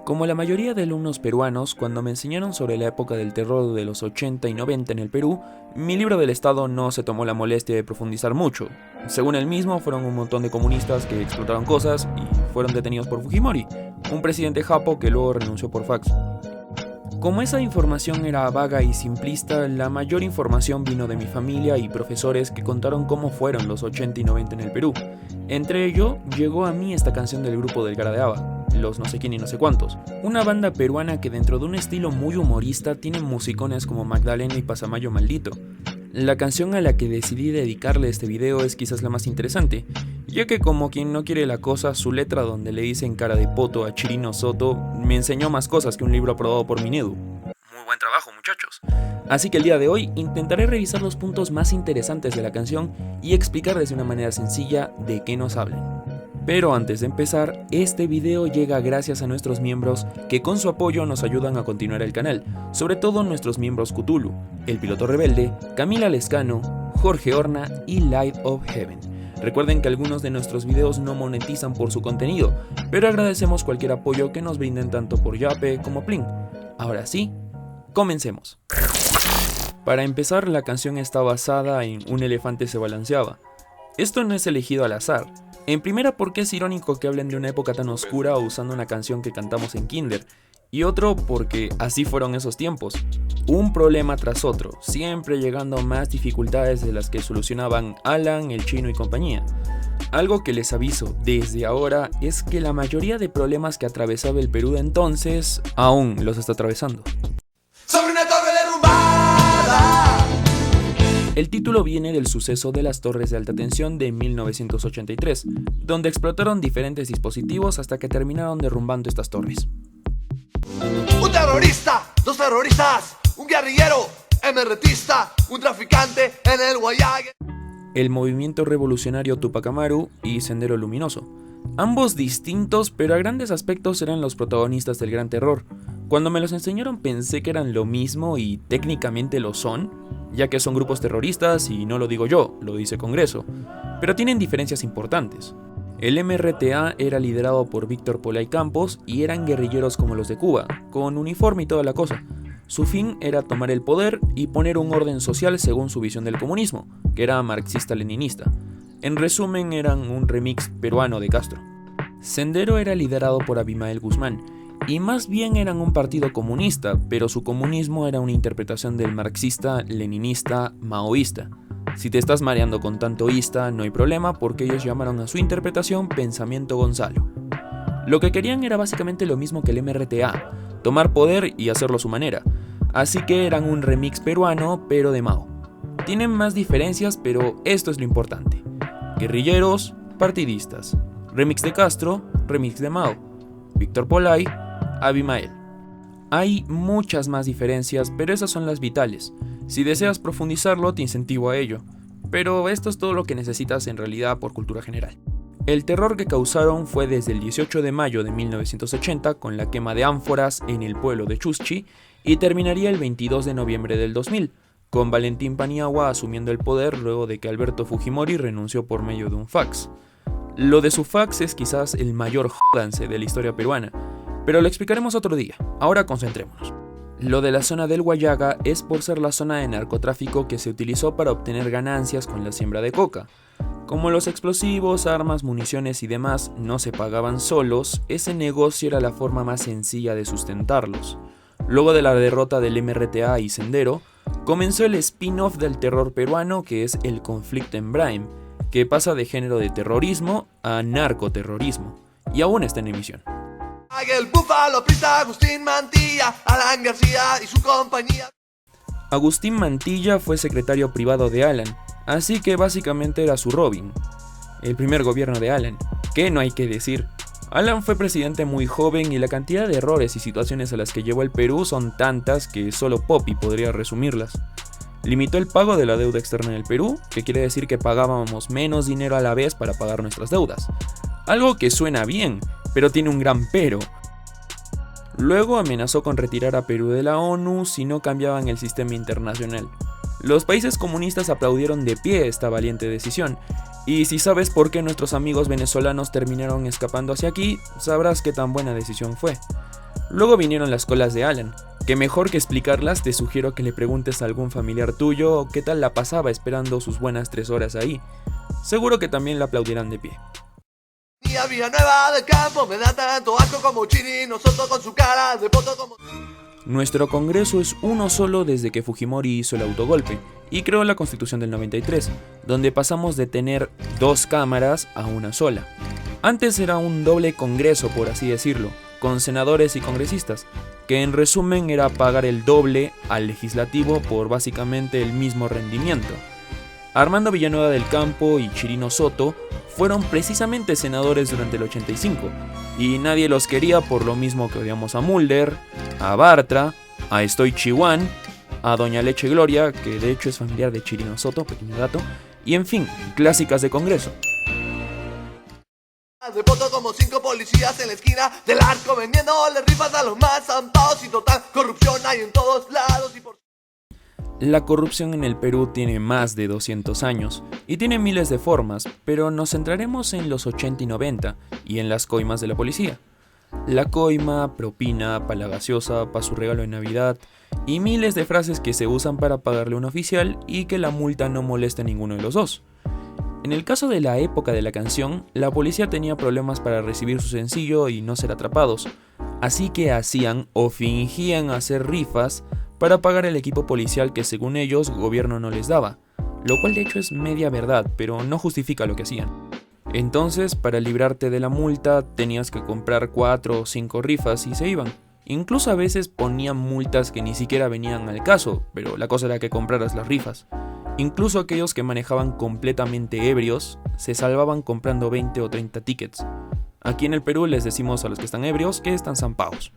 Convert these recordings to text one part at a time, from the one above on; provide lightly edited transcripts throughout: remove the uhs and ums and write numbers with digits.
Como la mayoría de alumnos peruanos, cuando me enseñaron sobre la época del terror de los 80 y 90 en el Perú, mi libro del Estado no se tomó la molestia de profundizar mucho. Según él mismo, fueron un montón de comunistas que explotaron cosas y fueron detenidos por Fujimori, un presidente japo que luego renunció por fax. Como esa información era vaga y simplista, la mayor información vino de mi familia y profesores que contaron cómo fueron los 80 y 90 en el Perú. Entre ello, llegó a mí esta canción del grupo del Garadeaba, los no sé quién y no sé cuántos, una banda peruana que dentro de un estilo muy humorista tiene musicones como Magdalena y Pasamayo Maldito. La canción a la que decidí dedicarle este video es quizás la más interesante, ya que como quien no quiere la cosa, su letra donde le dicen cara de poto a Chirino Soto me enseñó más cosas que un libro aprobado por Minedu. Muy buen trabajo, muchachos. Así que el día de hoy intentaré revisar los puntos más interesantes de la canción y explicarles de una manera sencilla de qué nos hablan. Pero antes de empezar, este video llega gracias a nuestros miembros que con su apoyo nos ayudan a continuar el canal, sobre todo nuestros miembros Cthulhu, El Piloto Rebelde, Camila Lescano, Jorge Horna y Light of Heaven. Recuerden que algunos de nuestros videos no monetizan por su contenido, pero agradecemos cualquier apoyo que nos brinden tanto por Yape como Plin. Ahora sí, comencemos. Para empezar, la canción está basada en Un elefante se balanceaba. Esto no es elegido al azar. En primera, porque es irónico que hablen de una época tan oscura usando una canción que cantamos en kinder, y otro porque así fueron esos tiempos. Un problema tras otro, siempre llegando más dificultades de las que solucionaban Alan, el Chino y compañía. Algo que les aviso desde ahora es que la mayoría de problemas que atravesaba el Perú de entonces aún los está atravesando. Sobre una torre derrumbada. El título viene del suceso de las torres de alta tensión de 1983, donde explotaron diferentes dispositivos hasta que terminaron derrumbando estas torres. Un terrorista, dos terroristas, un guerrillero, MRTista, un traficante en el Guayague. El movimiento revolucionario Tupac Amaru y Sendero Luminoso. Ambos distintos, pero a grandes aspectos eran los protagonistas del Gran Terror. Cuando me los enseñaron pensé que eran lo mismo y técnicamente lo son, ya que son grupos terroristas y no lo digo yo, lo dice Congreso, pero tienen diferencias importantes. El MRTA era liderado por Víctor Polay Campos y eran guerrilleros como los de Cuba, con uniforme y toda la cosa. Su fin era tomar el poder y poner un orden social según su visión del comunismo, que era marxista-leninista. En resumen, eran un remix peruano de Castro. Sendero era liderado por Abimael Guzmán, y más bien eran un partido comunista, pero su comunismo era una interpretación del marxista-leninista maoísta. Si te estás mareando con tanto ista, no hay problema porque ellos llamaron a su interpretación Pensamiento Gonzalo. Lo que querían era básicamente lo mismo que el MRTA, tomar poder y hacerlo a su manera, así que eran un remix peruano pero de Mao. Tienen más diferencias, pero esto es lo importante. Guerrilleros, partidistas. Remix de Castro, remix de Mao. Víctor Polay, Abimael. Hay muchas más diferencias, pero esas son las vitales. Si deseas profundizarlo, te incentivo a ello. Pero esto es todo lo que necesitas en realidad por cultura general. El terror que causaron fue desde el 18 de mayo de 1980 con la quema de ánforas en el pueblo de Chuschi y terminaría el 22 de noviembre del 2000, con Valentín Paniagua asumiendo el poder luego de que Alberto Fujimori renunció por medio de un fax. Lo de su fax es quizás el mayor jódanse de la historia peruana, pero lo explicaremos otro día, ahora concentrémonos. Lo de la zona del Guayaga es por ser la zona de narcotráfico que se utilizó para obtener ganancias con la siembra de coca. Como los explosivos, armas, municiones y demás no se pagaban solos, ese negocio era la forma más sencilla de sustentarlos. Luego de la derrota del MRTA y Sendero, comenzó el spin-off del terror peruano que es el conflicto en Brahim, que pasa de género de terrorismo a narcoterrorismo, y aún está en emisión. El búfalo prista Agustín Mantilla, Alan García y su compañía. Agustín Mantilla fue secretario privado de Alan, así que básicamente era su Robin. El primer gobierno de Alan, que no hay que decir. Alan fue presidente muy joven y la cantidad de errores y situaciones a las que llevó el Perú son tantas que solo Poppy podría resumirlas. Limitó el pago de la deuda externa en el Perú, que quiere decir que pagábamos menos dinero a la vez para pagar nuestras deudas. Algo que suena bien, pero tiene un gran pero. Luego amenazó con retirar a Perú de la ONU si no cambiaban el sistema internacional. Los países comunistas aplaudieron de pie esta valiente decisión, y si sabes por qué nuestros amigos venezolanos terminaron escapando hacia aquí, sabrás qué tan buena decisión fue. Luego vinieron las colas de Alan, que mejor que explicarlas te sugiero que le preguntes a algún familiar tuyo qué tal la pasaba esperando sus buenas 3 horas ahí. Seguro que también la aplaudirán de pie. Y a Villanueva del Campo me da tanto asco como Chirino Soto con su cara de poto como... Nuestro Congreso es uno solo desde que Fujimori hizo el autogolpe y creó la Constitución del 93, donde pasamos de tener 2 cámaras a una sola. Antes era un doble Congreso, por así decirlo, con senadores y congresistas, que en resumen era pagar el doble al legislativo por básicamente el mismo rendimiento. Armando Villanueva del Campo y Chirino Soto fueron precisamente senadores durante el 85, y nadie los quería por lo mismo que odiamos a Mulder, a Bartra, a Estoy Chihuán, a Doña Leche Gloria, que de hecho es familiar de Chirino Soto, pequeño dato, y en fin, clásicas de Congreso. De poto como 5 policías en la esquina del arco vendiéndole rifas a los más zampados y total corrupción hay en todos lados y por... La corrupción en el Perú tiene más de 200 años y tiene miles de formas, pero nos centraremos en los 80 y 90 y en las coimas de la policía. La coima, propina, pala gaseosa, pa' su regalo de Navidad y miles de frases que se usan para pagarle a un oficial y que la multa no moleste a ninguno de los dos. En el caso de la época de la canción, la policía tenía problemas para recibir su sencillo y no ser atrapados, así que hacían o fingían hacer rifas para pagar el equipo policial que según ellos gobierno no les daba, lo cual de hecho es media verdad, pero no justifica lo que hacían. Entonces, para librarte de la multa, tenías que comprar 4 o 5 rifas y se iban. Incluso a veces ponían multas que ni siquiera venían al caso, pero la cosa era que compraras las rifas. Incluso aquellos que manejaban completamente ebrios, se salvaban comprando 20 o 30 tickets. Aquí en el Perú les decimos a los que están ebrios que están zampados.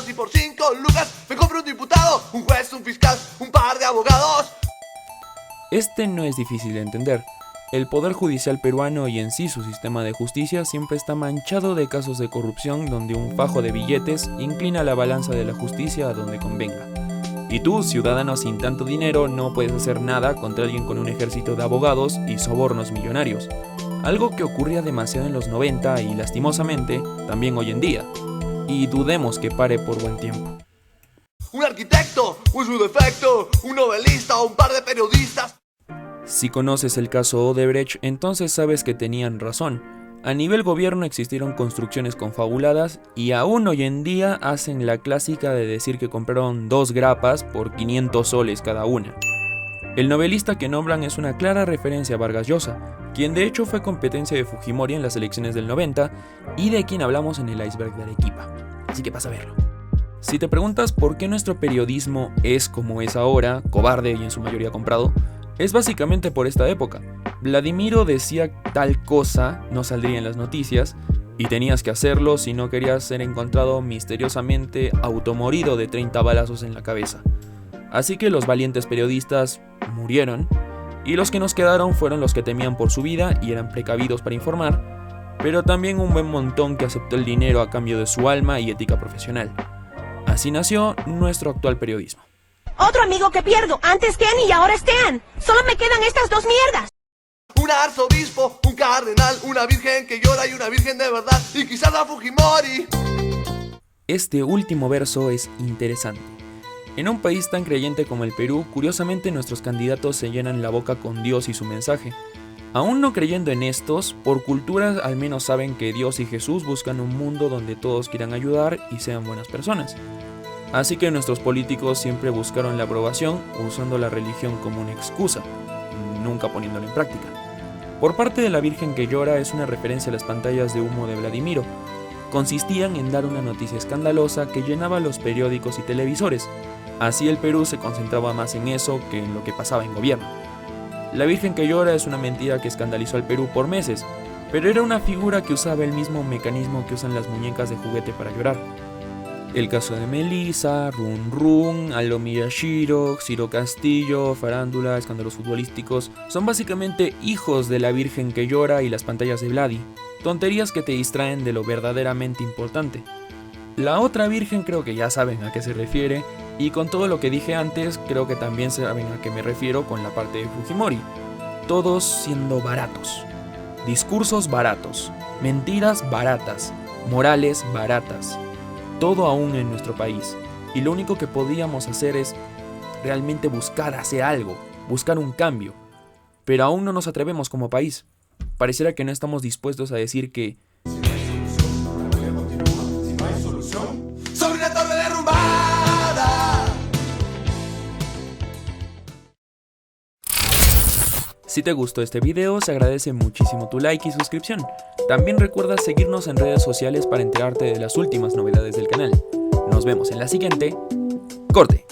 Y por 5 lucas me compro un diputado, un juez, un fiscal, un par de abogados. Este no es difícil de entender. El poder judicial peruano y en sí su sistema de justicia siempre está manchado de casos de corrupción donde un fajo de billetes inclina la balanza de la justicia a donde convenga. Y tú, ciudadano sin tanto dinero, no puedes hacer nada contra alguien con un ejército de abogados y sobornos millonarios. Algo que ocurría demasiado en los 90 y lastimosamente también hoy en día. Y dudemos que pare por buen tiempo. Un arquitecto, un su defecto, un novelista o un par de periodistas. Si conoces el caso Odebrecht, entonces sabes que tenían razón. A nivel gobierno existieron construcciones confabuladas y aún hoy en día hacen la clásica de decir que compraron 2 grapas por 500 soles cada una. El novelista que nombran es una clara referencia a Vargas Llosa, quien de hecho fue competencia de Fujimori en las elecciones del 90 y de quien hablamos en el iceberg de Arequipa. Así que pasa a verlo. Si te preguntas por qué nuestro periodismo es como es ahora, cobarde y en su mayoría comprado, es básicamente por esta época. Vladimiro decía tal cosa, no saldría en las noticias, y tenías que hacerlo si no querías ser encontrado misteriosamente automorido de 30 balazos en la cabeza. Así que los valientes periodistas murieron, y los que nos quedaron fueron los que temían por su vida y eran precavidos para informar, pero también un buen montón que aceptó el dinero a cambio de su alma y ética profesional. Así nació nuestro actual periodismo. Otro amigo que pierdo, antes Ken y ahora Stan. Solo me quedan estas 2 mierdas. Un arzobispo, un cardenal, una virgen que llora y una virgen de verdad, y quizás a Fujimori. Este último verso es interesante. En un país tan creyente como el Perú, curiosamente nuestros candidatos se llenan la boca con Dios y su mensaje. Aún no creyendo en estos, por cultura al menos saben que Dios y Jesús buscan un mundo donde todos quieran ayudar y sean buenas personas. Así que nuestros políticos siempre buscaron la aprobación usando la religión como una excusa, nunca poniéndola en práctica. Por parte de la Virgen que llora es una referencia a las pantallas de humo de Vladimiro. Consistían en dar una noticia escandalosa que llenaba los periódicos y televisores. Así el Perú se concentraba más en eso que en lo que pasaba en gobierno. La Virgen que llora es una mentira que escandalizó al Perú por meses, pero era una figura que usaba el mismo mecanismo que usan las muñecas de juguete para llorar. El caso de Melissa, Run Run, Aldo Miyashiro, Ciro Castillo, Farándula, escándalos futbolísticos, son básicamente hijos de la Virgen que llora y las pantallas de Vladi, tonterías que te distraen de lo verdaderamente importante. La otra Virgen creo que ya saben a qué se refiere, y con todo lo que dije antes creo que también saben a qué me refiero con la parte de Fujimori. Todos siendo baratos. Discursos baratos, mentiras baratas, morales baratas. todo aún en nuestro país. Y lo único que podíamos hacer es realmente buscar hacer algo, buscar un cambio. Pero aún no nos atrevemos como país. Pareciera que no estamos dispuestos a decir que sobre una torre derrumbada. si te gustó este video, se agradece muchísimo tu like y suscripción. También recuerda seguirnos en redes sociales para enterarte de las últimas novedades del canal. Nos vemos en la siguiente. ¡Corte!